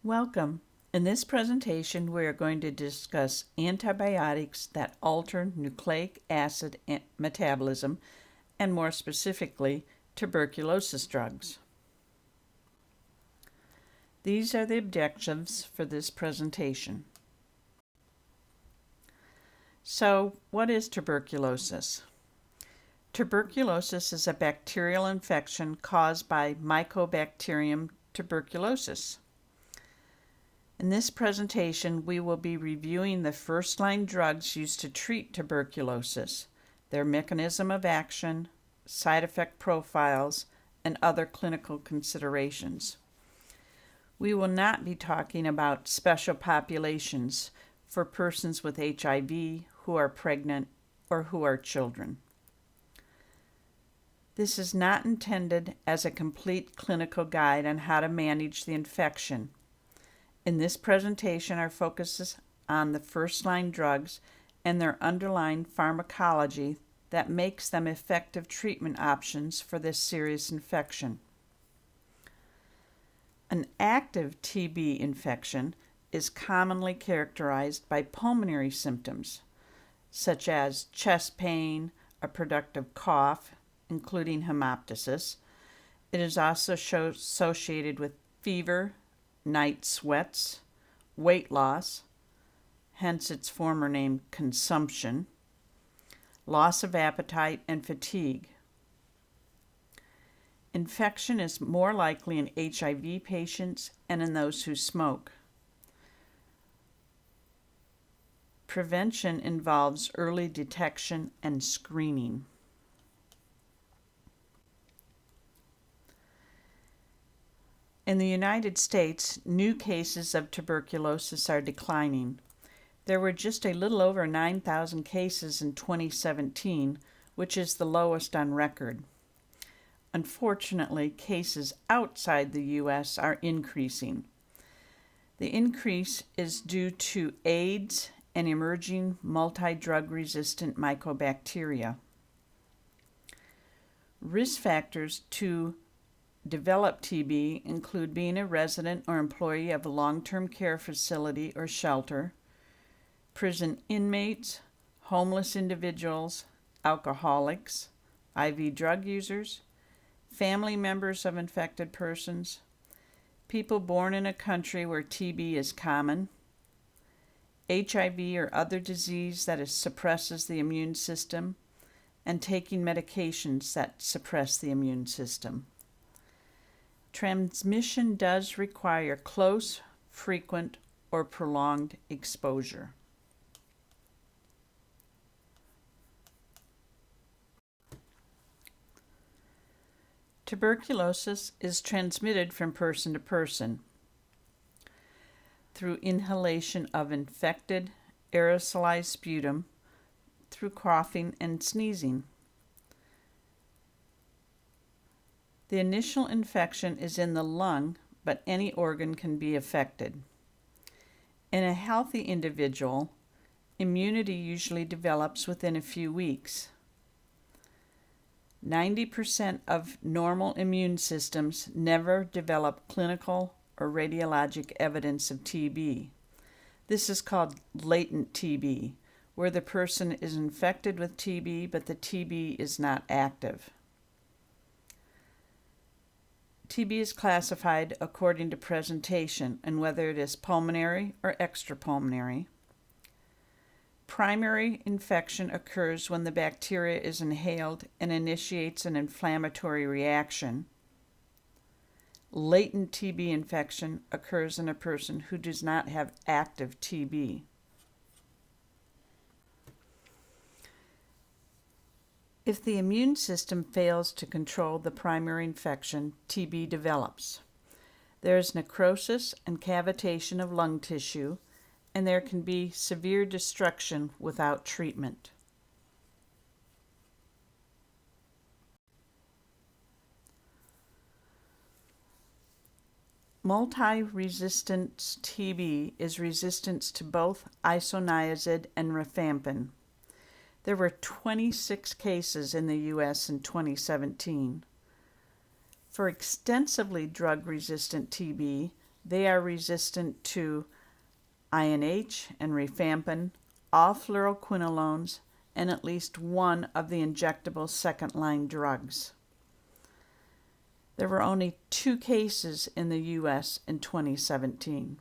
Welcome. In this presentation, we are going to discuss antibiotics that alter nucleic acid metabolism, and more specifically, tuberculosis drugs. These are the objectives for this presentation. So, what is tuberculosis? Tuberculosis is a bacterial infection caused by Mycobacterium tuberculosis. In this presentation, we will be reviewing the first-line drugs used to treat tuberculosis, their mechanism of action, side effect profiles, and other clinical considerations. We will not be talking about special populations for persons with HIV, who are pregnant, or who are children. This is not intended as a complete clinical guide on how to manage the infection. In this presentation, our focus is on the first-line drugs and their underlying pharmacology that makes them effective treatment options for this serious infection. An active TB infection is commonly characterized by pulmonary symptoms, such as chest pain, a productive cough, including hemoptysis. It is also associated with fever, night sweats, weight loss, hence its former name consumption, loss of appetite, and fatigue. Infection is more likely in HIV patients and in those who smoke. Prevention involves early detection and screening. In the United States, new cases of tuberculosis are declining. There were just a little over 9,000 cases in 2017, which is the lowest on record. Unfortunately, cases outside the U.S. are increasing. The increase is due to AIDS and emerging multi-drug resistant mycobacteria. Risk factors to develop TB include being a resident or employee of a long-term care facility or shelter, prison inmates, homeless individuals, alcoholics, IV drug users, family members of infected persons, people born in a country where TB is common, HIV or other disease that suppresses the immune system, and taking medications that suppress the immune system. Transmission does require close, frequent, or prolonged exposure. Tuberculosis is transmitted from person to person through inhalation of infected, aerosolized sputum, through coughing and sneezing. The initial infection is in the lung, but any organ can be affected. In a healthy individual, immunity usually develops within a few weeks. 90% of normal immune systems never develop clinical or radiologic evidence of TB. This is called latent TB, where the person is infected with TB, but the TB is not active. TB is classified according to presentation and whether it is pulmonary or extrapulmonary. Primary infection occurs when the bacteria is inhaled and initiates an inflammatory reaction. Latent TB infection occurs in a person who does not have active TB. If the immune system fails to control the primary infection, TB develops. There is necrosis and cavitation of lung tissue, and there can be severe destruction without treatment. Multi-resistance TB is resistance to both isoniazid and rifampin. There were 26 cases in the U.S. in 2017. For extensively drug-resistant TB, They are resistant to INH and rifampin, all fluoroquinolones, and at least one of the injectable second-line drugs. There were only 2 cases in the U.S. in 2017.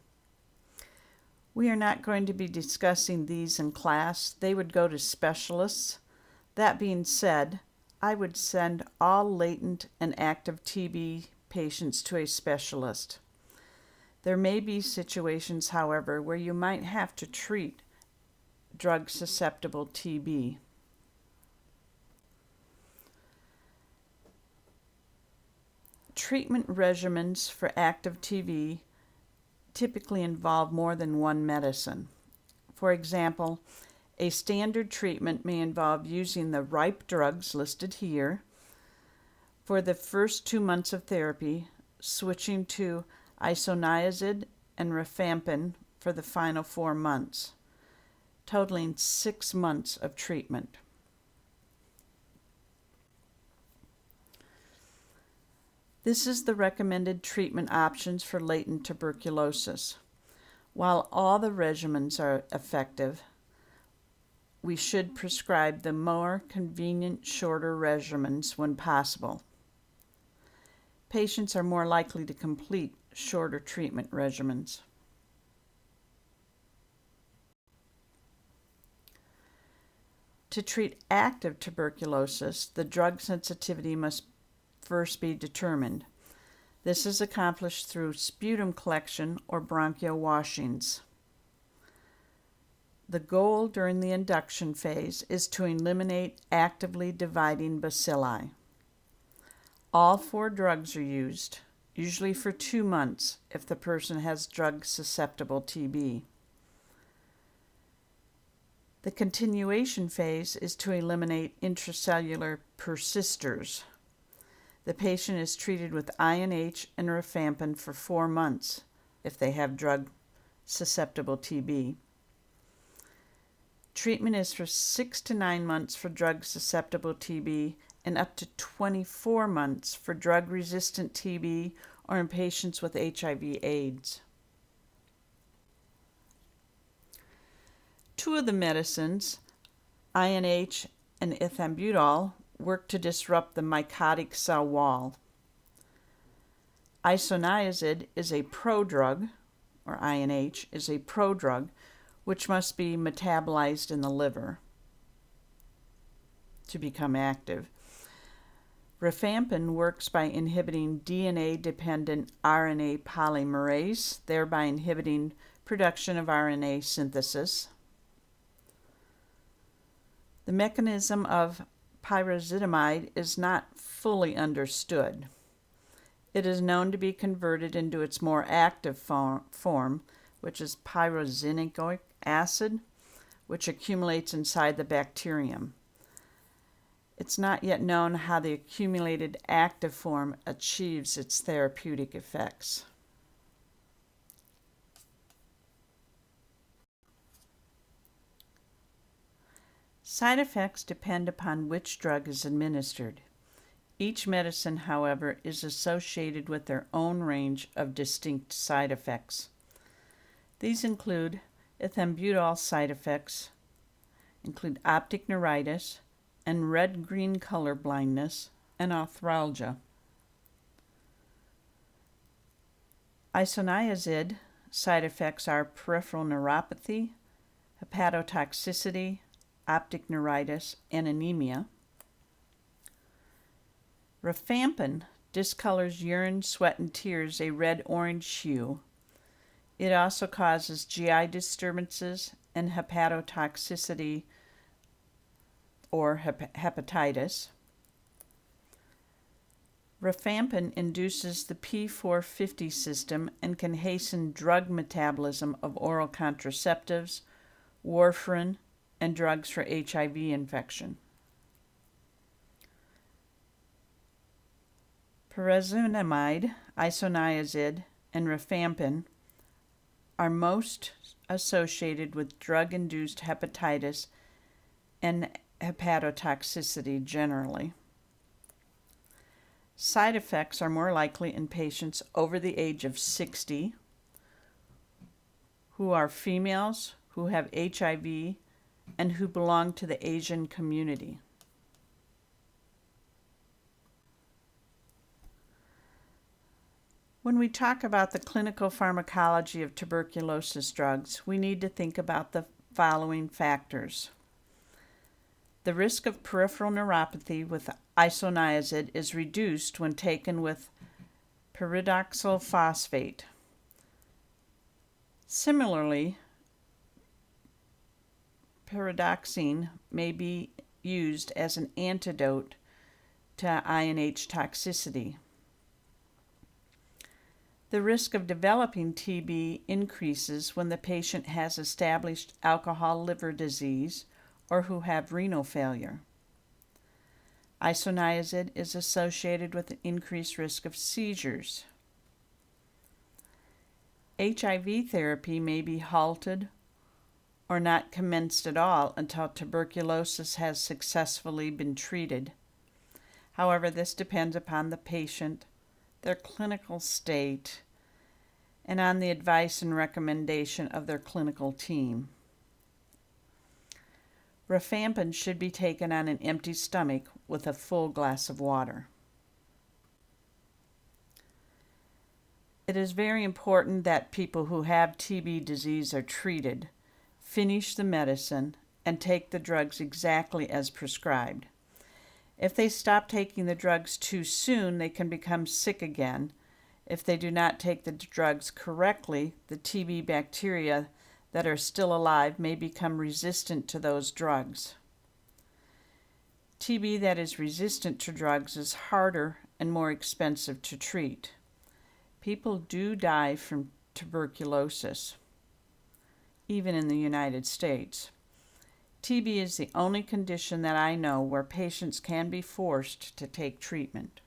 We are not going to be discussing these in class. They would go to specialists. That being said, I would send all latent and active TB patients to a specialist. There may be situations, however, where you might have to treat drug-susceptible TB. Treatment regimens for active TB typically involve more than one medicine. For example, a standard treatment may involve using the RIPE drugs listed here for the first 2 months of therapy, switching to isoniazid and rifampin for the final 4 months, totaling 6 months of treatment. This is the recommended treatment options for latent tuberculosis. While all the regimens are effective, we should prescribe the more convenient, shorter regimens when possible. Patients are more likely to complete shorter treatment regimens. To treat active tuberculosis, the drug sensitivity must first be determined. This is accomplished through sputum collection or bronchial washings. The goal during the induction phase is to eliminate actively dividing bacilli. All 4 drugs are used, usually for 2 months if the person has drug-susceptible TB. The continuation phase is to eliminate intracellular persisters. The patient is treated with INH and rifampin for 4 months if they have drug-susceptible TB. Treatment is for 6 to 9 months for drug-susceptible TB and up to 24 months for drug-resistant TB or in patients with HIV/AIDS. 2 of the medicines, INH and ethambutol, work to disrupt the mycotic cell wall. Isoniazid is a prodrug, or INH is a prodrug, which must be metabolized in the liver to become active. Rifampin works by inhibiting DNA-dependent RNA polymerase, thereby inhibiting production of RNA synthesis. The mechanism of pyrazidamide is not fully understood. It is known to be converted into its more active form, which is pyrazinic acid, which accumulates inside the bacterium. It's not yet known how the accumulated active form achieves its therapeutic effects. Side effects depend upon which drug is administered. Each medicine, however, is associated with their own range of distinct side effects. These include ethambutol side effects, include optic neuritis and red-green color blindness and arthralgia. Isoniazid side effects are peripheral neuropathy, hepatotoxicity, optic neuritis, and anemia. Rifampin discolors urine, sweat, and tears a red-orange hue. It also causes GI disturbances and hepatotoxicity or hepatitis. Rifampin induces the P450 system and can hasten drug metabolism of oral contraceptives, warfarin, and drugs for HIV infection. Pyrazinamide, isoniazid, and rifampin are most associated with drug-induced hepatitis and hepatotoxicity generally. Side effects are more likely in patients over the age of 60, who are females, who have HIV, and who belong to the Asian community. When we talk about the clinical pharmacology of tuberculosis drugs, we need to think about the following factors. The risk of peripheral neuropathy with isoniazid is reduced when taken with pyridoxal phosphate. Similarly, pyridoxine may be used as an antidote to INH toxicity. The risk of developing TB increases when the patient has established alcohol liver disease or who have renal failure. Isoniazid is associated with an increased risk of seizures. HIV therapy may be halted or not commenced at all until tuberculosis has successfully been treated. However, this depends upon the patient, their clinical state, and on the advice and recommendation of their clinical team. Rifampin should be taken on an empty stomach with a full glass of water. It is very important that people who have TB disease are treated, finish the medicine, and take the drugs exactly as prescribed. If they stop taking the drugs too soon, they can become sick again. If they do not take the drugs correctly, the TB bacteria that are still alive may become resistant to those drugs. TB that is resistant to drugs is harder and more expensive to treat. People do die from tuberculosis, even in the United States. TB is the only condition that I know where patients can be forced to take treatment.